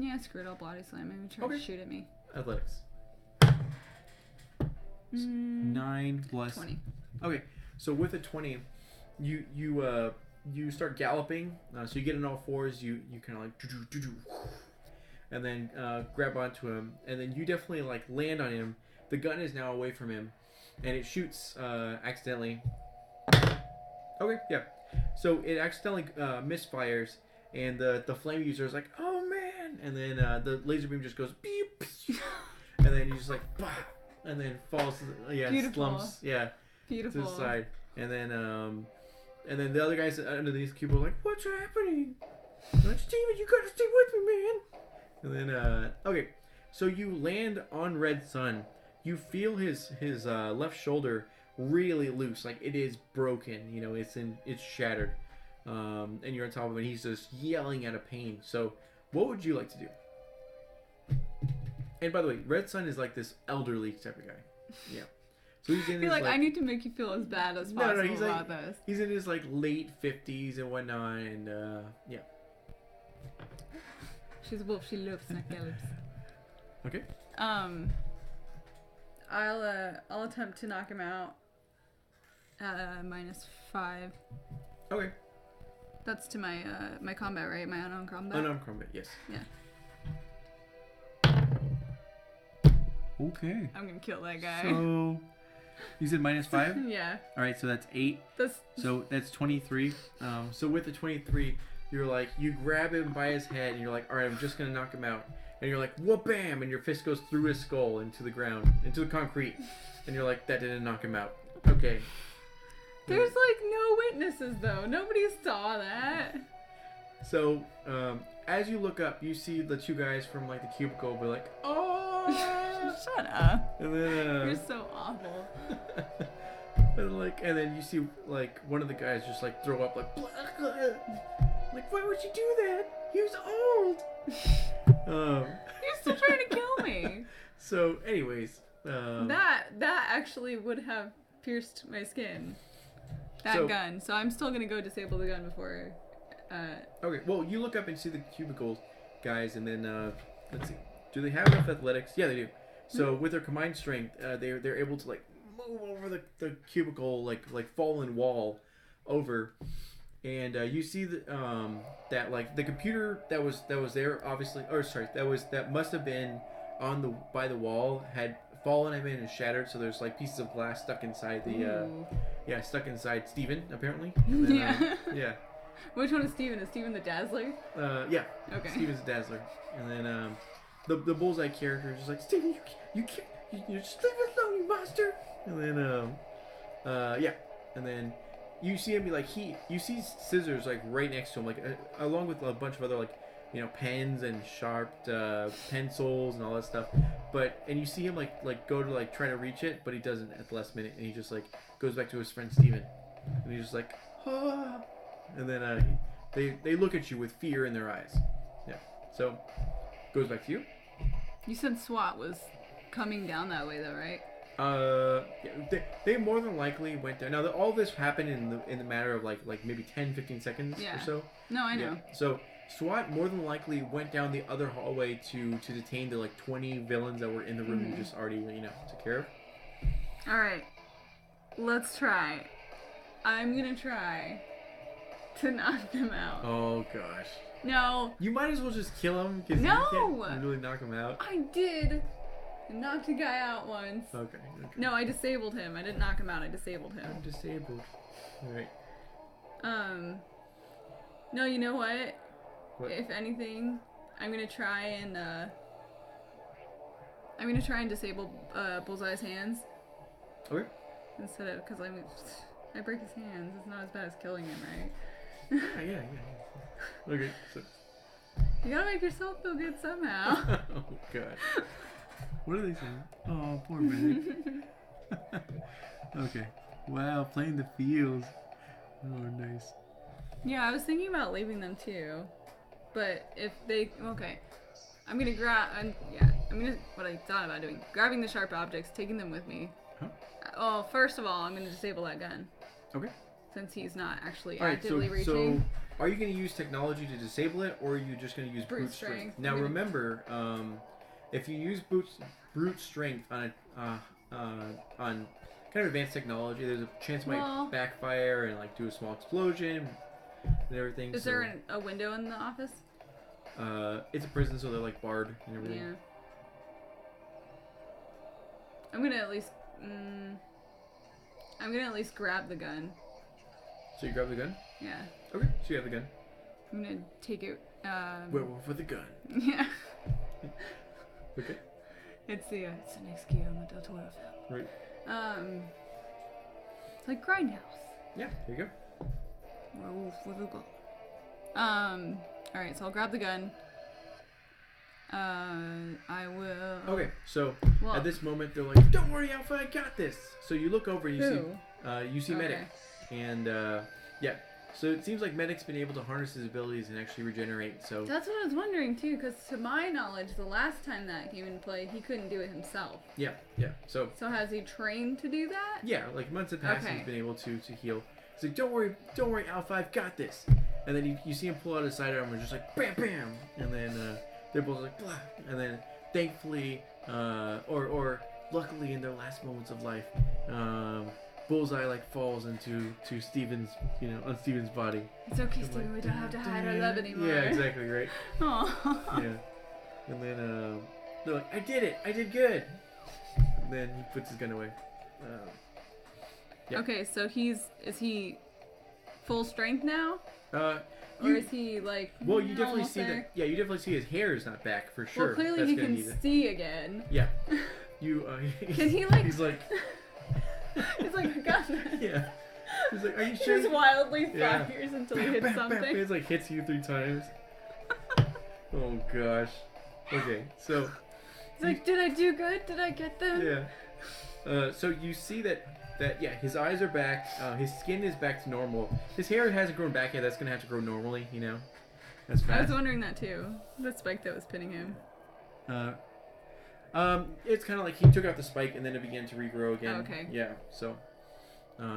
Yeah, screw it. I'll body slam him and try to shoot at me. Athletics. 9 plus 20. Okay, so with a 20, you start galloping. So you get on all fours. You kind of like and then grab onto him, and then you definitely like land on him. The gun is now away from him, and it shoots accidentally. Okay, yeah. So it accidentally misfires, and the flame user is like, oh man, and then the laser beam just goes beep, and then you just like bah, and then falls, slumps, Beautiful. to the side, and then the other guys underneath the cube are like, what's happening? I'm like, Steven, you gotta stay with me, man. And then okay, so you land on Red Sun. You feel his left shoulder really loose, like it is broken. You know, it's shattered, and you're on top of it. And he's just yelling out of pain. So, what would you like to do? And by the way, Red Sun is like this elderly type of guy. Yeah. So he's in his, I need to make you feel as bad as possible he's about this. He's in his like late 50s and whatnot, and yeah. She's a wolf. She loves knuckles. Okay. I'll attempt to knock him out. -5. Okay. That's to my my combat, right? My unarmed combat. Unarmed combat, yes. Yeah. Okay. I'm gonna kill that guy. So you said -5? Yeah. All right, so that's 8. So that's 23. So with the 23, you're like, you grab him by his head, and you're like, all right, I'm just gonna knock him out. And you're like, whoop, bam, and your fist goes through his skull into the ground, into the concrete, and you're like, that didn't knock him out. Okay. There's like no witnesses though. Nobody saw that. So as you look up, you see the two guys from like the cubicle be like, oh, shut up. And then you're so awful. and then you see like one of the guys just like throw up like, like why would you do that? He was old. You're still trying to kill me. So, anyways, that actually would have pierced my skin. That gun. So I'm still gonna go disable the gun before. Okay. Well, you look up and see the cubicle guys, and then let's see. Do they have enough athletics? Yeah, they do. So with their combined strength, they're able to like move over the cubicle like fallen wall over. And you see that like the computer that was there obviously, or sorry, that must have been by the wall had fallen and shattered. So there's like pieces of glass stuck inside stuck inside Steven apparently. And then, yeah. Which one is Steven? Is Steven the Dazzler? Yeah. Okay. Steven's the Dazzler, and then the Bullseye character is just like, Steven, you can't, you just leave it alone, you monster. And then yeah, and then. You see him be like you see scissors like right next to him, like along with a bunch of other like, you know, pens and sharp pencils and all that stuff. And you see him like go to like try to reach it, but he doesn't at the last minute, and he just like goes back to his friend Steven. And he's just like, ah. And then they look at you with fear in their eyes. Yeah. So goes back to you. You said SWAT was coming down that way though, right? They more than likely went there. Now, all this happened in the matter of like maybe 10-15 seconds or so. No, I know. Yeah. So SWAT more than likely went down the other hallway to detain the like 20 villains that were in the room you just already took care of. All right, let's try. I'm gonna try to knock them out. Oh gosh. No. You might as well just kill him because you can't really knock him out. I did. I knocked a guy out once. Okay. No, I disabled him. I didn't knock him out. I disabled him. I'm disabled. All right. No, you know what? If anything, I'm gonna try and disable Bullseye's hands. Okay. Instead of because I break his hands. It's not as bad as killing him, right? Yeah. Okay. So. You gotta make yourself feel good somehow. Oh god. What are they saying? Oh, poor man. Okay. Wow, playing the fields. Oh, nice. Yeah, I was thinking about leaving them too. But if they... Okay. I'm gonna what I thought about doing. Grabbing the sharp objects, taking them with me. Huh? Well, first of all, I'm gonna disable that gun. Okay. Since he's not actually all right, actively reaching. So are you going to use technology to disable it, or are you just going to use brute strength? Now remember, if you use brute strength on kind of advanced technology, there's a chance it might backfire and like do a small explosion and everything. Is there a window in the office? It's a prison, so they're like barred and everything. Yeah. I'm gonna at least grab the gun. So you grab the gun? Yeah. Okay, so you have the gun. I'm gonna take it. Werewolf with the gun. Yeah. Okay. It's the next key on the Del Toro film. Right. It's like Grindhouse. Yeah, there you go. Werewolf with a gun. Alright, so I'll grab the gun. I will. Okay, so at this moment they're like, "Don't worry, Alpha, I got this." So you look over and you see Medic, and yeah. So it seems like Medic's been able to harness his abilities and actually regenerate. So that's what I was wondering too, because to my knowledge, the last time that came into play, he couldn't do it himself. Yeah. So has he trained to do that? Yeah, like months have passed, he's been able to heal. He's like, "Don't worry, Alpha, I've got this." And then you see him pull out his sidearm and just like bam, bam, and then they're both like blah, and then thankfully, or luckily in their last moments of life, Bullseye like falls into Steven's, on Steven's body. It's okay, Steven. We don't have to hide our love anymore. Yeah, exactly, right. Aww. Yeah. And then they're like, "I did it. I did good." And then he puts his gun away. Yeah. Okay, so is he full strength now? Or is he like? Well, you definitely see that. Yeah, you definitely see his hair is not back for sure. Well, clearly he can see again. Yeah. You. Can he like? He's like. He's like, I got that. Yeah. He's like, "Are you sure?" He just wildly fires until he hits something. It like hits you 3 times. Oh gosh. Okay, so. He's like, "Did I do good? Did I get them?" Yeah. So you see that yeah, his eyes are back. His skin is back to normal. His hair hasn't grown back yet. That's gonna have to grow normally. That's fast. I was wondering that too. The spike that was pinning him. It's kind of like he took out the spike and then it began to regrow again. Oh, okay. Yeah. So,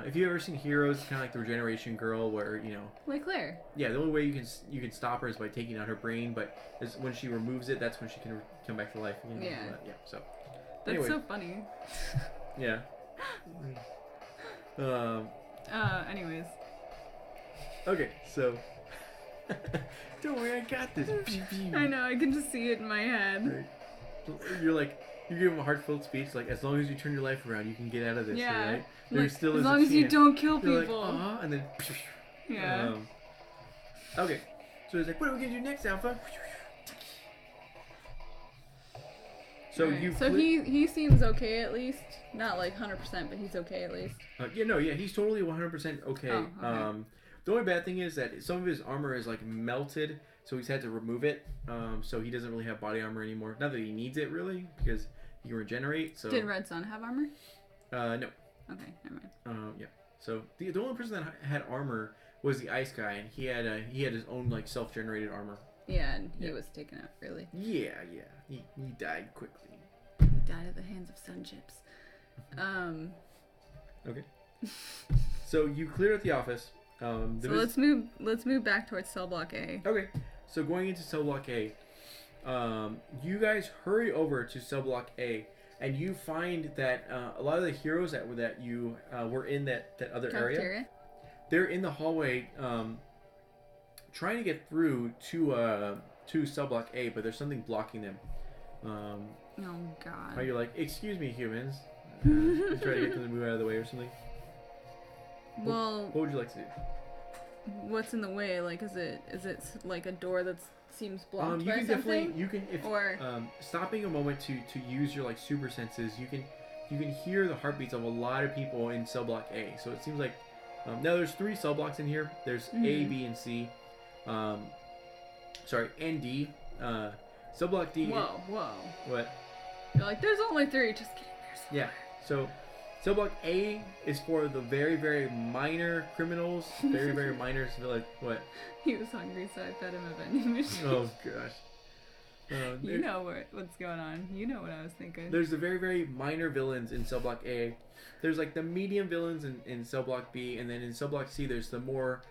if you've ever seen Heroes, it's kind of like the regeneration girl, where Like Claire. Yeah, the only way you can stop her is by taking out her brain, but when she removes it, that's when she can come back to life again. Yeah. Yeah. So. That's anyway. so funny. Yeah. Anyways. Okay, so. Don't worry, I got this. I know, I can just see it in my head. Right. You're like, you give him a heartfelt speech, like, as long as you turn your life around, you can get out of this, yeah. right? There still as long as you don't kill people. Like, and then. Yeah. Okay, so he's like, "What are we gonna do next, Alpha?" So right. He seems okay at least. Not like 100%, but he's okay at least. He's totally 100% okay. Oh, okay. The only bad thing is that some of his armor is like melted, so he's had to remove it. So he doesn't really have body armor anymore. Not that he needs it really, because he can regenerate. So did Red Sun have armor? No. Okay, never mind. Yeah. So the only person that had armor was the ice guy, and he had his own like self-generated armor. Yeah, and he was taken out really. Yeah. He died quickly. He died at the hands of sun chips. Okay. So you cleared out the office. Let's move back towards cell block A. Okay. So going into cell block A, you guys hurry over to cell block A, and you find that a lot of the heroes that you were in that other area, they're in the hallway, trying to get through to cell block A, but there's something blocking them. Oh God. Are you like, "Excuse me, humans"? You try to get them to move out of the way or something? Well, what would you like to do? What's in the way? Like, is it like a door that seems blocked you by can something? Definitely, you can, if stopping a moment to use your like super senses, you can hear the heartbeats of a lot of people in cell block A. So it seems like now there's 3 cell blocks in here. There's A, B, and C. And D. Cell block D. Whoa. What? You're like, there's only 3. Just kidding. Yeah. So, cell block A is for the very, very minor criminals. Very, very minor. Like what? He was hungry, so I fed him a vending machine. Oh gosh. You know what's going on. You know what I was thinking. There's the very, very minor villains in cell block A. There's like the medium villains in cell block B, and then in cell block C, there's the more.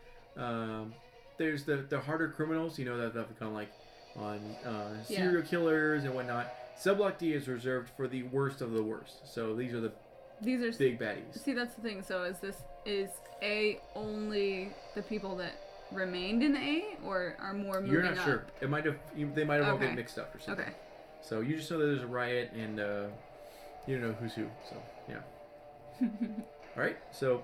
there's the harder criminals, you know, that have gone like on serial killers and whatnot. Subblock D is reserved for the worst of the worst. So these are big baddies. See, that's the thing. So is A only the people that remained in A, or are more moving up? You're not sure. They might have all get mixed up or something. Okay. So you just know that there's a riot and you don't know who's who. So yeah. All right. So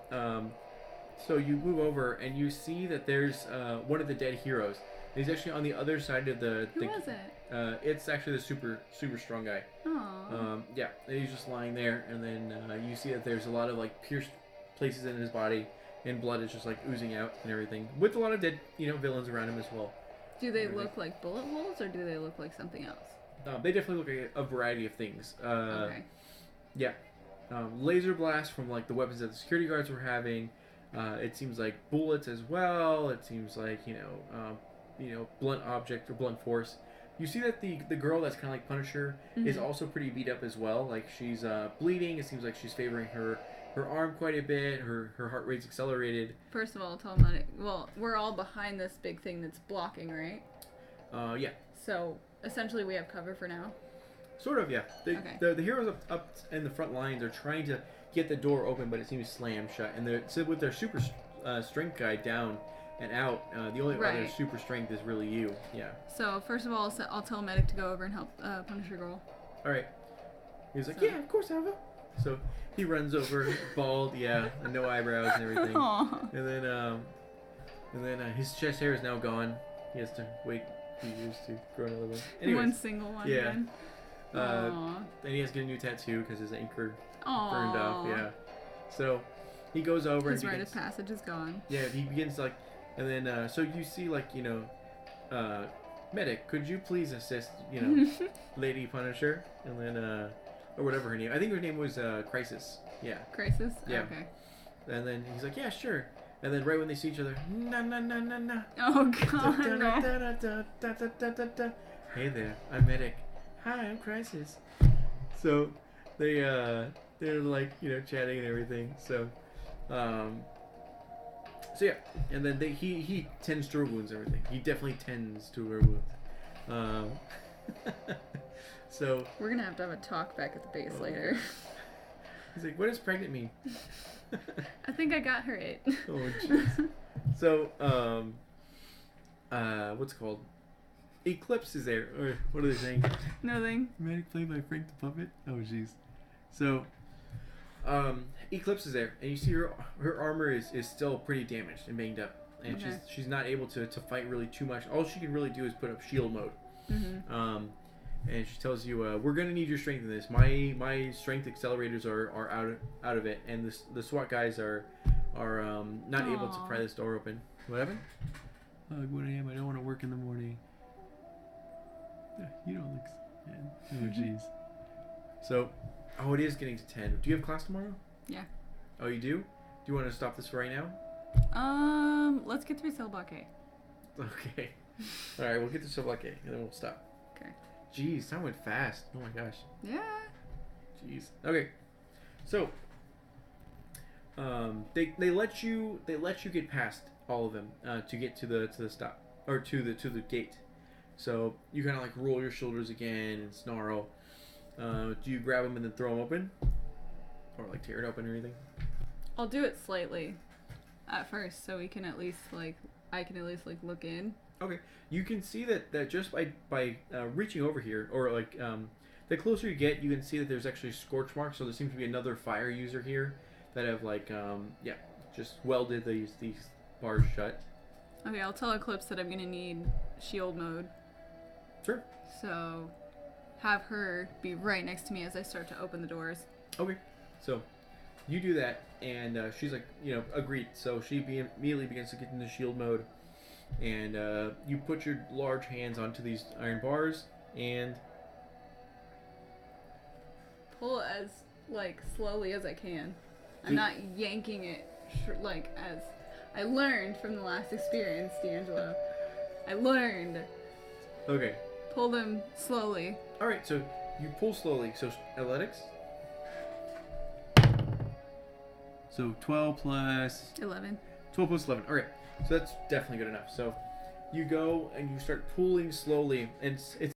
so you move over and you see that there's one of the dead heroes. He's actually on the other side of the. Who was it? It's actually the super strong guy. Aww. Yeah, and he's just lying there, and then you see that there's a lot of like pierced places in his body, and blood is just like oozing out and everything, with a lot of dead, you know, villains around him as well. Do they look like bullet holes, or do they look like something else? They definitely look like a variety of things. Okay. Yeah, laser blasts from like the weapons that the security guards were having. It seems like bullets as well. It seems like you know, blunt object or blunt force. You see that the girl that's kind of like Punisher is also pretty beat up as well. Like she's bleeding. It seems like she's favoring her arm quite a bit. Her heart rate's accelerated. First of all, tell them that we're all behind this big thing that's blocking, right? Yeah. So essentially, we have cover for now. Sort of, yeah. The heroes up in the front lines are trying to get the door open, but it seems slammed shut. And with their super strength guy down and out, the only other super strength is really you. Yeah. So first of all, I'll tell Medic to go over and help Punisher Girl. All right. He's like, yeah, of course, Alva. So he runs over, bald, yeah, and no eyebrows and everything. Aww. And then his chest hair is now gone. He has to wait a few years to grow another one. Anyways, one single one. Yeah. Then. And he has to get a new tattoo because his anchor Aww. burned off. Yeah. So he goes over. His and rite of passage is gone. Yeah, he begins like, and then so you see like Medic, could you please assist Lady Punisher, and then or whatever her name. I think her name was Crisis. Yeah. Crisis. Yeah. Okay. And then he's like, yeah, sure. And then right when they see each other, na na na na na. Oh God. No. Hey there, I'm Medic. Hi, I'm Crisis. So they're like chatting and everything. So yeah, and then he tends to her wounds and everything. He definitely tends to her wounds. So we're gonna have a talk back at the base later. He's like, what does pregnant mean? I think I got her it. Oh jeez. So what's it called? Eclipse is there, or what are they saying? Nothing. Medic played by Frank the Puppet. Oh jeez. So Eclipse is there, and you see her armor is still pretty damaged and banged up, and she's not able to fight really too much. All she can really do is put up shield mode. Mm-hmm. And she tells you, we're gonna need your strength in this. My strength accelerators are out of it, and the SWAT guys are not able to pry this door open. What happened? 1 a.m. I don't want to work in the morning. You don't look sad. Oh jeez. So, it is getting to 10. Do you have class tomorrow? Yeah. Oh, you do? Do you want to stop this right now? Let's get through cell block A. Okay. All right, we'll get to cell block A, and then we'll stop. Okay. Jeez, time went fast. Oh my gosh. Yeah. Jeez. Okay. So, they let you get past all of them to get to the stop, or to the gate. So you kind of like roll your shoulders again and snarl. Do you grab them and then throw them open, or like tear it open or anything? I'll do it slightly at first, so we can at least I can at least look in. Okay. You can see that just by reaching over here, or the closer you get, you can see that there's actually scorch marks. So there seems to be another fire user here that have just welded these bars shut. Okay, I'll tell Eclipse that I'm gonna need shield mode. Sure. So have her be right next to me as I start to open the doors. Okay. So you do that, and she's like, agreed. So she immediately begins to get into shield mode, and you put your large hands onto these iron bars and pull as slowly as I can. I'm not yanking it as I learned from the last experience, D'Angelo. I learned. Okay. Pull them slowly. All right, so you pull slowly. So athletics. So 12 plus 11. 12 plus 11. All right, so that's definitely good enough. So you go and you start pulling slowly, and it's